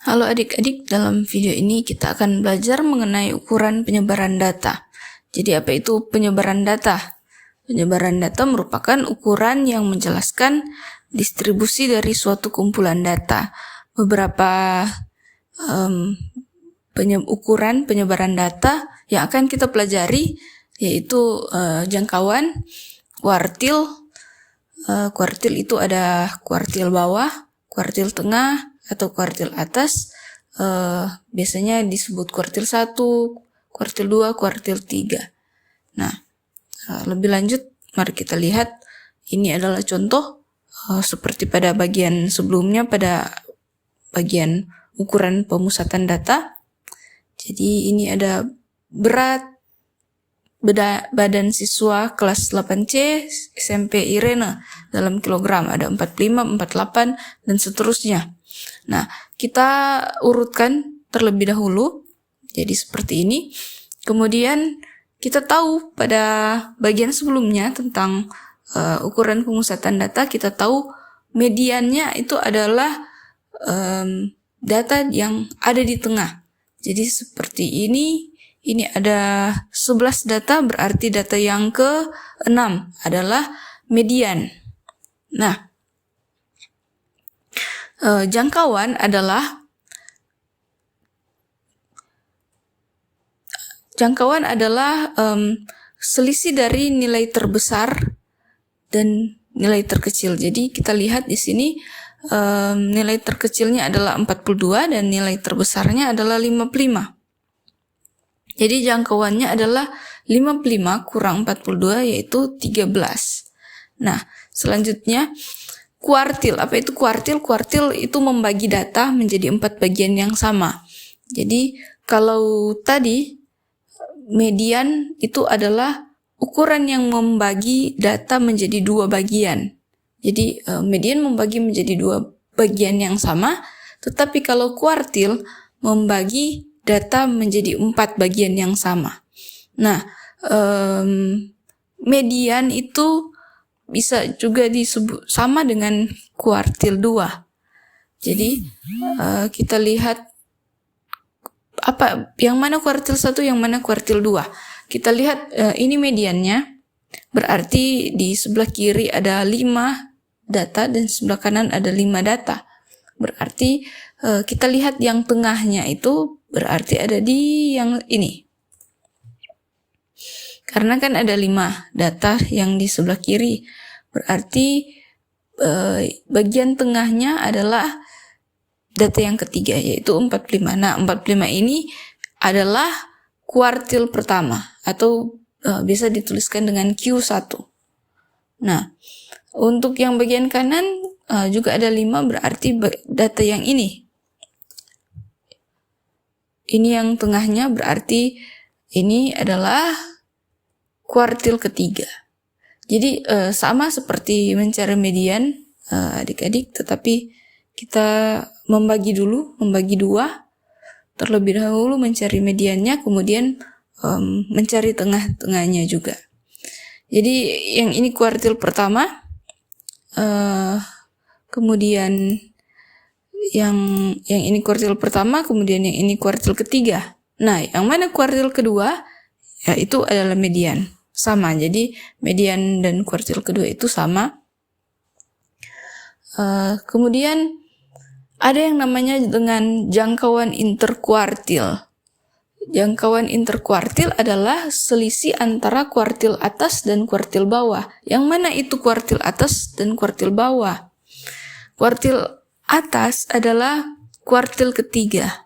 Halo adik-adik, dalam video ini kita akan belajar mengenai ukuran penyebaran data. Jadi apa itu penyebaran data? Penyebaran data merupakan ukuran yang menjelaskan distribusi dari suatu kumpulan data. Beberapa ukuran penyebaran data yang akan kita pelajari yaitu jangkauan, kuartil. Kuartil itu ada kuartil bawah, kuartil tengah, atau kuartil atas. Biasanya disebut kuartil 1, kuartil 2, kuartil 3. Nah, lebih lanjut mari kita lihat. Ini adalah contoh seperti pada bagian sebelumnya, pada bagian ukuran pemusatan data. Jadi ini ada berat badan siswa kelas 8C SMP Irene dalam kilogram, ada 45, 48, dan seterusnya. Nah, kita urutkan terlebih dahulu, jadi seperti ini. Kemudian kita tahu pada bagian sebelumnya tentang ukuran pemusatan data, kita tahu mediannya itu adalah data yang ada di tengah. Jadi seperti ini ada 11 data, berarti data yang ke-6 adalah median. Nah, jangkauan adalah selisih dari nilai terbesar dan nilai terkecil. Jadi kita lihat di sini nilai terkecilnya adalah 42 dan nilai terbesarnya adalah 55. Jadi jangkauannya adalah 55 kurang 42 yaitu 13. Nah, selanjutnya kuartil. Apa itu kuartil? Kuartil itu membagi data menjadi 4 bagian yang sama. Jadi kalau tadi median itu adalah ukuran yang membagi data menjadi 2 bagian. Jadi median membagi menjadi 2 bagian yang sama, tetapi kalau kuartil membagi data menjadi 4 bagian yang sama. Nah, median itu bisa juga disebut sama dengan kuartil 2. Jadi kita lihat apa yang mana kuartil 1, yang mana kuartil 2. Kita lihat ini mediannya, berarti di sebelah kiri ada 5 data dan sebelah kanan ada 5 data. Berarti kita lihat yang tengahnya itu berarti ada di yang ini. Karena kan ada 5 data yang di sebelah kiri, berarti bagian tengahnya adalah data yang ketiga, yaitu 45. Nah, 45 ini adalah kuartil pertama, atau bisa dituliskan dengan Q1. Nah, untuk yang bagian kanan juga ada 5, berarti data yang ini. Ini yang tengahnya, berarti ini adalah kuartil ketiga. Jadi sama seperti mencari median adik-adik, tetapi kita membagi 2 terlebih dahulu, mencari mediannya, kemudian mencari tengah-tengahnya juga. Jadi yang ini kuartil pertama, kemudian yang ini kuartil pertama, kemudian yang ini kuartil ketiga. Nah, yang mana kuartil kedua? Ya, itu adalah median. Sama, jadi median dan kuartil kedua itu sama. Kemudian ada yang namanya dengan jangkauan interkuartil. Jangkauan interkuartil adalah selisih antara kuartil atas dan kuartil bawah. Yang mana itu kuartil atas dan kuartil bawah? Kuartil atas adalah kuartil ketiga,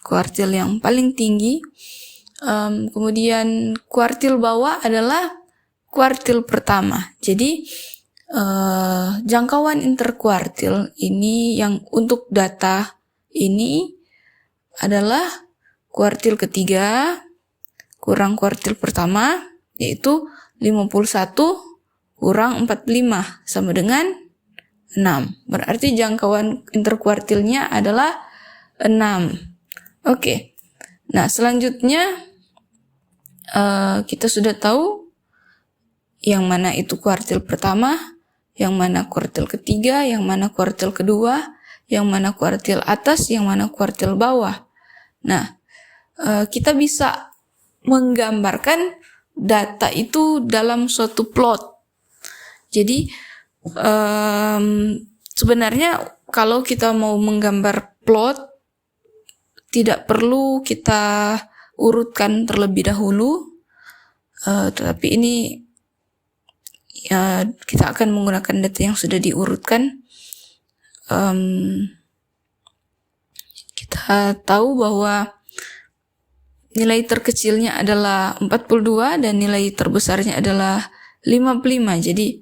kuartil yang paling tinggi. Kemudian kuartil bawah adalah kuartil pertama. Jadi jangkauan interkuartil ini yang untuk data ini adalah kuartil ketiga kurang kuartil pertama, yaitu 51 kurang 45 sama dengan 6. Berarti jangkauan interkuartilnya adalah 6. Oke. Nah, selanjutnya kita sudah tahu yang mana itu kuartil pertama, yang mana kuartil ketiga, yang mana kuartil kedua. yang mana kuartil atas, yang mana kuartil bawah. Nah, kita bisa menggambarkan data itu dalam suatu plot. Jadi sebenarnya kalau kita mau menggambar plot, tidak perlu kita urutkan terlebih dahulu, tetapi ini ya, kita akan menggunakan data yang sudah diurutkan. Kita tahu bahwa nilai terkecilnya adalah 42 dan nilai terbesarnya adalah 55. Jadi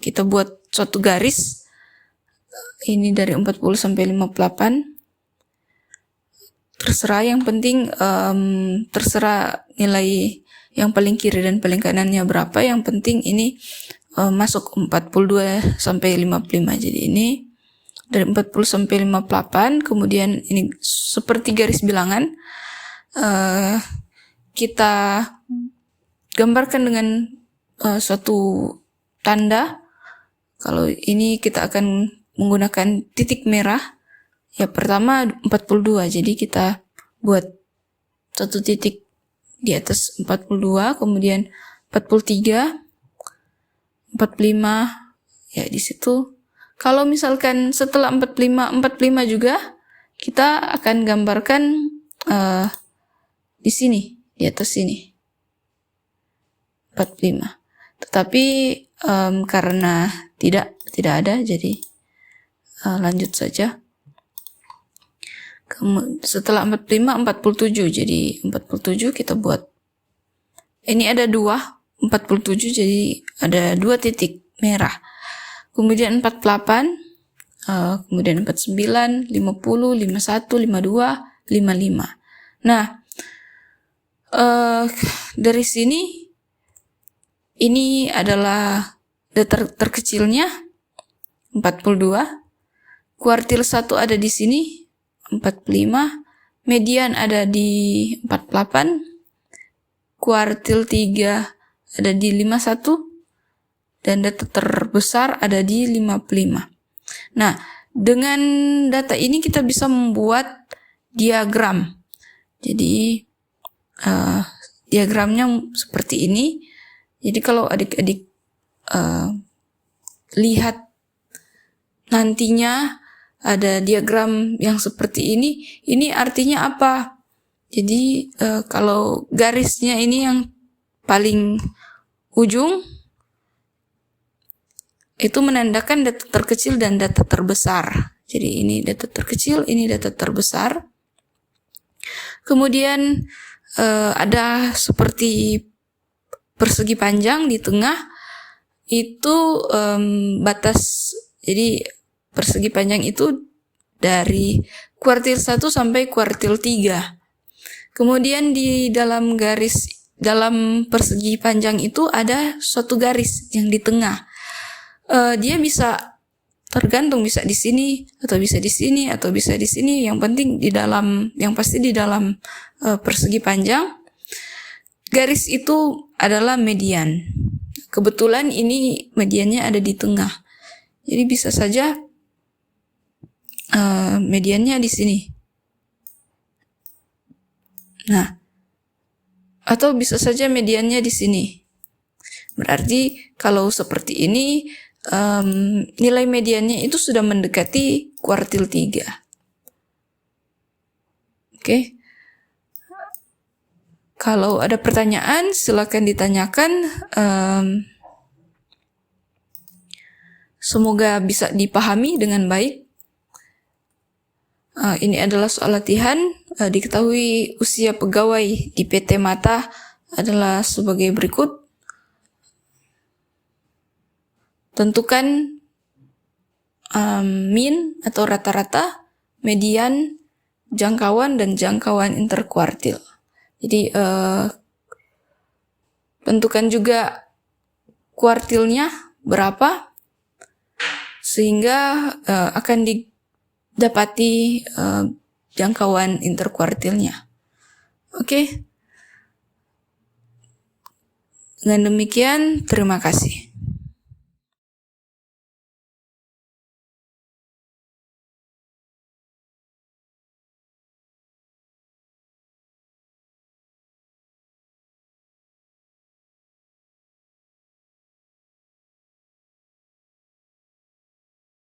kita buat suatu garis ini dari 40 sampai 58. Terserah, yang penting terserah nilai yang paling kiri dan paling kanannya berapa, yang penting ini masuk 42 sampai 55. Jadi ini dari 40 sampai 58, kemudian ini seperti garis bilangan, kita gambarkan dengan suatu tanda. Kalau ini kita akan menggunakan titik merah. Ya, pertama 42, jadi kita buat satu titik di atas 42, kemudian 43, 45, ya di situ. Kalau misalkan setelah 45 juga, kita akan gambarkan di sini, di atas sini, 45. Tetapi karena tidak ada, jadi lanjut saja. Setelah 45, 47, jadi 47 kita buat. Ini ada 47, jadi ada 2 titik merah. Kemudian 48, kemudian 49, 50, 51, 52, 55. Nah, dari sini, ini adalah data terkecilnya 42, kuartil 1 ada di sini 45, median ada di 48, kuartil 3 ada di 51, dan data terbesar ada di 55. Nah, dengan data ini kita bisa membuat diagram. Jadi diagramnya seperti ini. Jadi kalau adik-adik lihat nantinya ada diagram yang seperti ini artinya apa? Jadi kalau garisnya ini yang paling ujung, itu menandakan data terkecil dan data terbesar. Jadi ini data terkecil, ini data terbesar. Kemudian ada seperti persegi panjang di tengah, itu batas. Jadi persegi panjang itu dari kuartil 1 sampai kuartil 3. Kemudian di dalam persegi panjang itu ada suatu garis yang di tengah. Dia bisa tergantung, bisa di sini atau bisa di sini atau bisa di sini. Yang penting yang pasti di dalam persegi panjang, garis itu adalah median. Kebetulan ini mediannya ada di tengah. Jadi bisa saja mediannya di sini. Nah, atau bisa saja mediannya di sini. Berarti kalau seperti ini, nilai mediannya itu sudah mendekati kuartil 3. Oke. Kalau ada pertanyaan, silakan ditanyakan. Semoga bisa dipahami dengan baik. Ini adalah soal latihan. Diketahui usia pegawai di PT Mata adalah sebagai berikut. Tentukan min atau rata-rata, median, jangkauan, dan jangkauan interkuartil. Jadi tentukan juga kuartilnya berapa, sehingga akan didapati jangkauan interkuartilnya. Oke. Dengan demikian, terima kasih.